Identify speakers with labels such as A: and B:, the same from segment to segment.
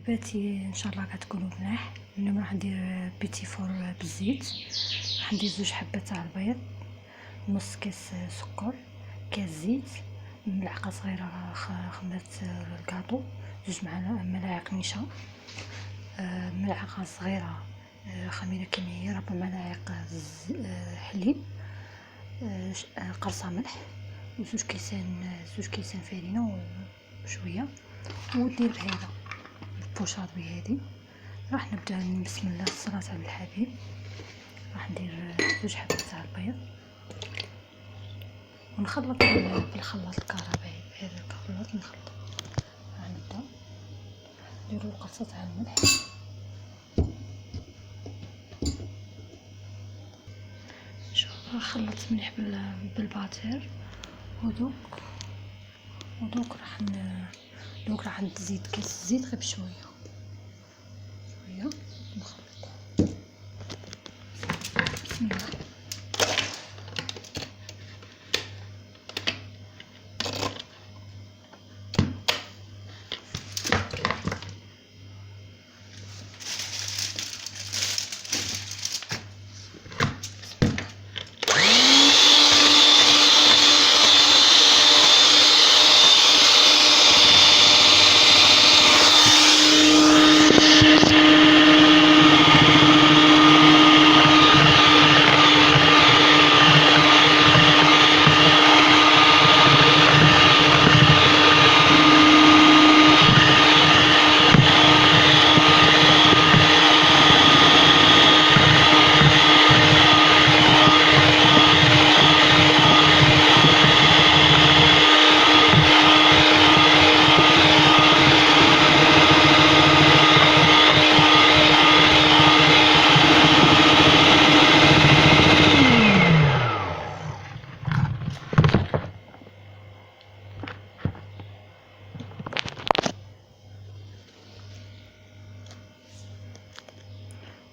A: حباتي ان شاء الله غتكونوا ملاح. اليوم راح ندير بيتي فور بالزيت. راح ندير 2 حبات تاع البيض، نص كاس سكر، كاس زيت، ملعقه صغيره خمرة الكاطو، 2 ملاعق نشا، ملعقه صغيره خميره كيميائيه، 4 ملاعق حليب، قرصه ملح، و2 كيسان فرينه وشويه. ودير هذا البوشاط بهذه. راح نبدا بسم الله الصلاة على الحبيب. راح ندير 2 حبات تاع البيض ونخلط بالخلاط الكهربائي. بهذا الخلاط نخلط. راح نبدا نديرو القرصه تاع الملح، شوف خلطت مليح بالباتير. ودوك راح نزيد كاس زيت غير بشويه نخلط. بسم الله.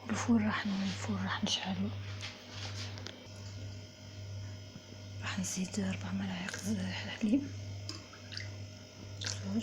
A: الفور راح نشعلو. راح نزيد 4 ملاعق حليب، 2